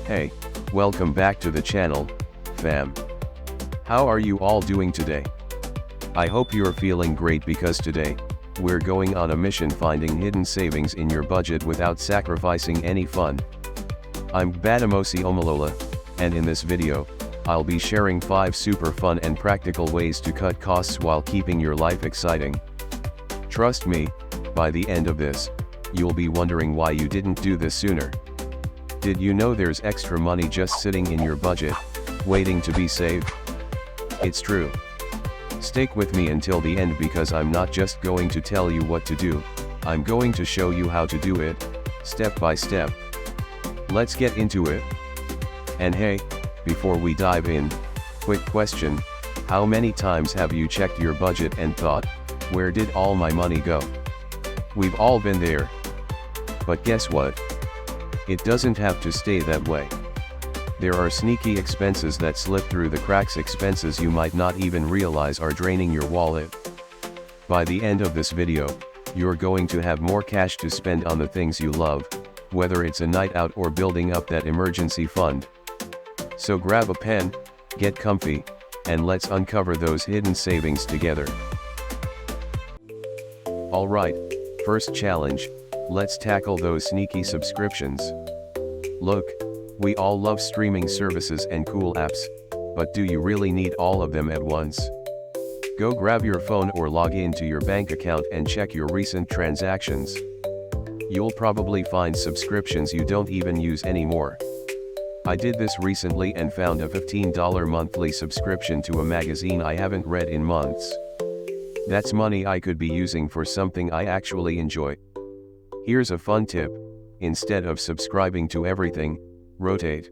Hey, welcome back to the channel, fam. How are you all doing today? I hope you're feeling great because today, we're going on a mission finding hidden savings in your budget without sacrificing any fun. I'm Gbadamosi Omolola, and in this video, I'll be sharing 5 super fun and practical ways to cut costs while keeping your life exciting. Trust me, by the end of this, you'll be wondering why you didn't do this sooner. Did you know there's extra money just sitting in your budget, waiting to be saved? It's true. Stick with me until the end because I'm not just going to tell you what to do, I'm going to show you how to do it, step by step. Let's get into it. And hey, before we dive in, quick question, how many times have you checked your budget and thought, where did all my money go? We've all been there. But guess what? It doesn't have to stay that way. There are sneaky expenses that slip through the cracks, expenses you might not even realize are draining your wallet. By the end of this video, you're going to have more cash to spend on the things you love, whether it's a night out or building up that emergency fund. So grab a pen, get comfy, and let's uncover those hidden savings together. Alright, first challenge, let's tackle those sneaky subscriptions. Look, we all love streaming services and cool apps, but do you really need all of them at once? Go grab your phone or log into your bank account and check your recent transactions. You'll probably find subscriptions you don't even use anymore. I did this recently and found a $15 monthly subscription to a magazine I haven't read in months. That's money I could be using for something I actually enjoy. Here's a fun tip, instead of subscribing to everything, rotate.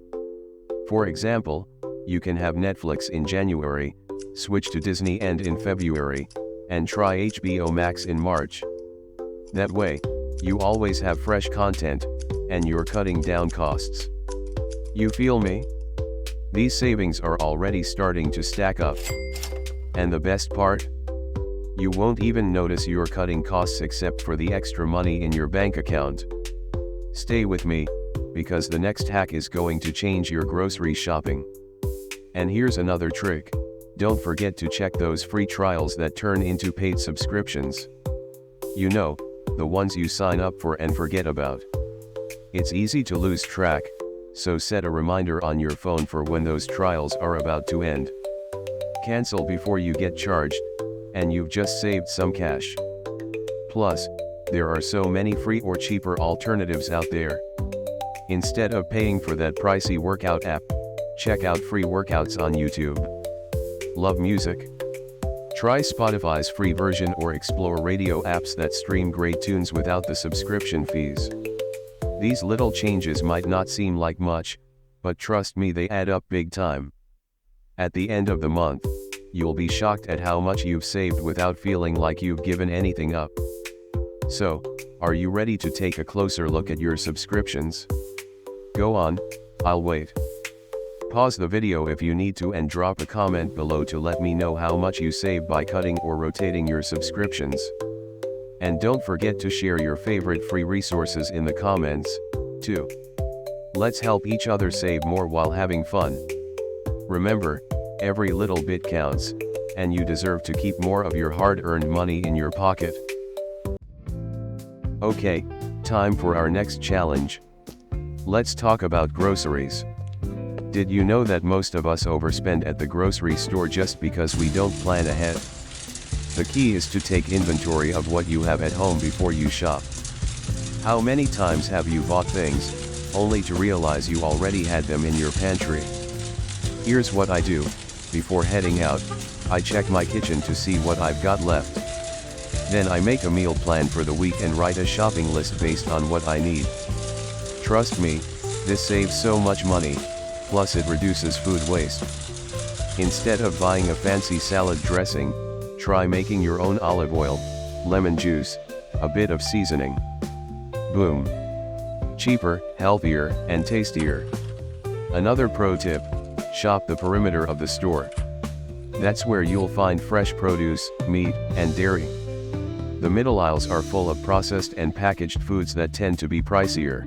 For example, you can have Netflix in January, switch to Disney and in February, and try HBO Max in March. That way, you always have fresh content, and you're cutting down costs. You feel me? These savings are already starting to stack up. And the best part? You won't even notice you're cutting costs except for the extra money in your bank account. Stay with me, because the next hack is going to change your grocery shopping. And here's another trick, don't forget to check those free trials that turn into paid subscriptions. You know, the ones you sign up for and forget about. It's easy to lose track, so set a reminder on your phone for when those trials are about to end. Cancel before you get charged, and you've just saved some cash. Plus, there are so many free or cheaper alternatives out there. Instead of paying for that pricey workout app, check out free workouts on YouTube. Love music? Try Spotify's free version or explore radio apps that stream great tunes without the subscription fees. These little changes might not seem like much, but trust me, they add up big time. At the end of the month, you'll be shocked at how much you've saved without feeling like you've given anything up. So, are you ready to take a closer look at your subscriptions? Go on, I'll wait. Pause the video if you need to and drop a comment below to let me know how much you save by cutting or rotating your subscriptions. And don't forget to share your favorite free resources in the comments, too. Let's help each other save more while having fun. Remember, every little bit counts, and you deserve to keep more of your hard-earned money in your pocket. Okay, time for our next challenge. Let's talk about groceries. Did you know that most of us overspend at the grocery store just because we don't plan ahead? The key is to take inventory of what you have at home before you shop. How many times have you bought things, only to realize you already had them in your pantry? Here's what I do. Before heading out, I check my kitchen to see what I've got left. Then I make a meal plan for the week and write a shopping list based on what I need. Trust me, this saves so much money, plus it reduces food waste. Instead of buying a fancy salad dressing, try making your own olive oil, lemon juice, a bit of seasoning. Boom! Cheaper, healthier, and tastier. Another pro tip, shop the perimeter of the store. That's where you'll find fresh produce, meat, and dairy. The middle aisles are full of processed and packaged foods that tend to be pricier.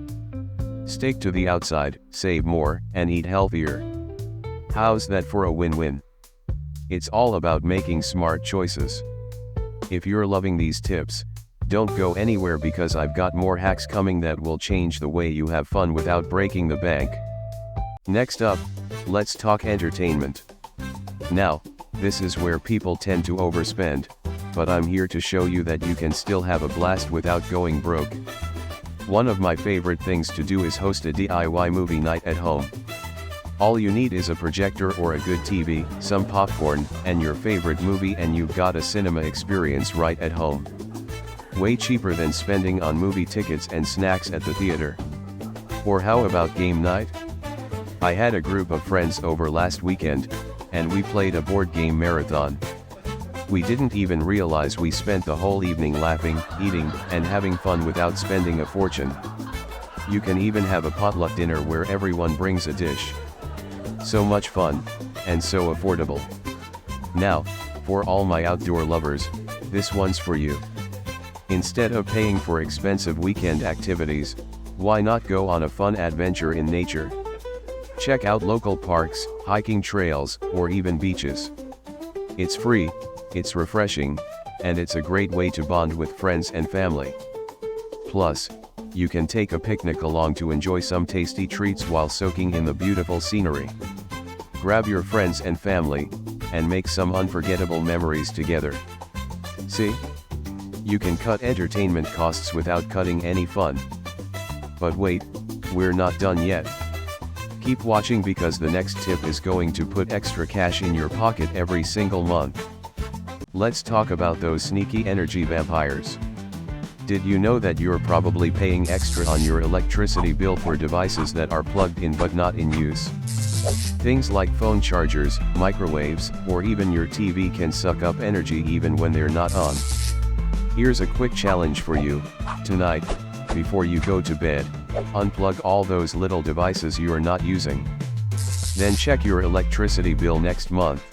Stick to the outside, save more, and eat healthier. How's that for a win-win? It's all about making smart choices. If you're loving these tips, don't go anywhere because I've got more hacks coming that will change the way you have fun without breaking the bank. Next up, let's talk entertainment. Now, this is where people tend to overspend, but I'm here to show you that you can still have a blast without going broke. One of my favorite things to do is host a DIY movie night at home. All you need is a projector or a good TV, some popcorn, and your favorite movie, and you've got a cinema experience right at home. Way cheaper than spending on movie tickets and snacks at the theater. Or how about game night? I had a group of friends over last weekend, and we played a board game marathon. We didn't even realize we spent the whole evening laughing, eating, and having fun without spending a fortune. You can even have a potluck dinner where everyone brings a dish. So much fun, and so affordable. Now, for all my outdoor lovers, this one's for you. Instead of paying for expensive weekend activities, why not go on a fun adventure in nature? Check out local parks, hiking trails, or even beaches. It's free, it's refreshing, and it's a great way to bond with friends and family. Plus, you can take a picnic along to enjoy some tasty treats while soaking in the beautiful scenery. Grab your friends and family, and make some unforgettable memories together. See? You can cut entertainment costs without cutting any fun. But wait, we're not done yet. Keep watching because the next tip is going to put extra cash in your pocket every single month. Let's talk about those sneaky energy vampires. Did you know that you're probably paying extra on your electricity bill for devices that are plugged in but not in use? Things like phone chargers, microwaves, or even your TV can suck up energy even when they're not on. Here's a quick challenge for you. Tonight, before you go to bed, unplug all those little devices you're not using. Then check your electricity bill next month.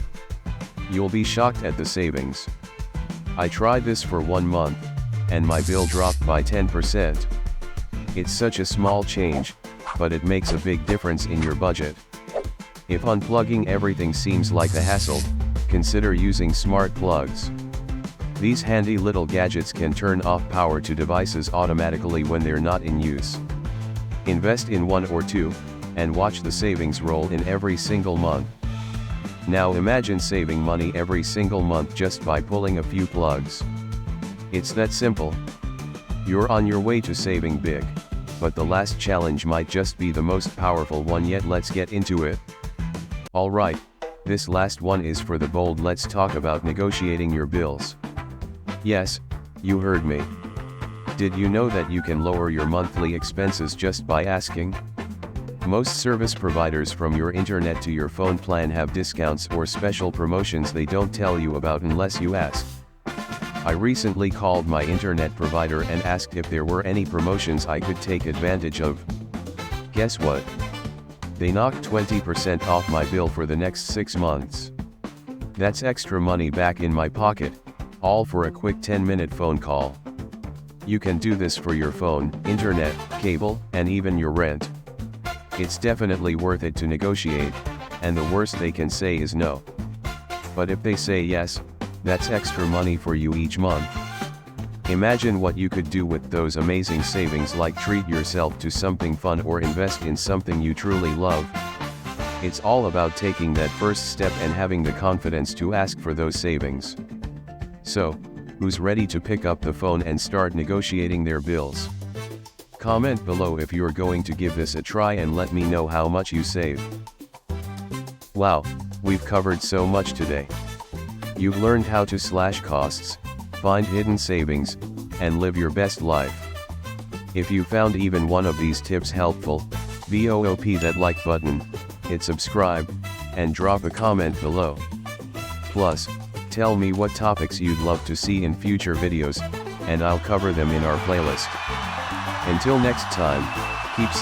You'll be shocked at the savings. I tried this for 1 month, and my bill dropped by 10%. It's such a small change, but it makes a big difference in your budget. If unplugging everything seems like a hassle, consider using smart plugs. These handy little gadgets can turn off power to devices automatically when they're not in use. Invest in 1 or 2, and watch the savings roll in every single month. Now imagine saving money every single month just by pulling a few plugs. It's that simple. You're on your way to saving big. But the last challenge might just be the most powerful one yet. Let's get into it. Alright, this last one is for the bold. Let's talk about negotiating your bills. Yes, you heard me. Did you know that you can lower your monthly expenses just by asking? Most service providers, from your internet to your phone plan, have discounts or special promotions they don't tell you about unless you ask. I recently called my internet provider and asked if there were any promotions I could take advantage of. Guess what? They knocked 20% off my bill for the next 6 months. That's extra money back in my pocket, all for a quick 10-minute phone call. You can do this for your phone, internet, cable, and even your rent. It's definitely worth it to negotiate, and the worst they can say is no. But if they say yes, that's extra money for you each month. Imagine what you could do with those amazing savings, like treat yourself to something fun or invest in something you truly love. It's all about taking that first step and having the confidence to ask for those savings. So, who's ready to pick up the phone and start negotiating their bills? Comment below if you're going to give this a try and let me know how much you save. Wow, we've covered so much today. You've learned how to slash costs, find hidden savings, and live your best life. If you found even one of these tips helpful, VOOP that like button, hit subscribe, and drop a comment below. Plus, tell me what topics you'd love to see in future videos, and I'll cover them in our playlist. Until next time, keep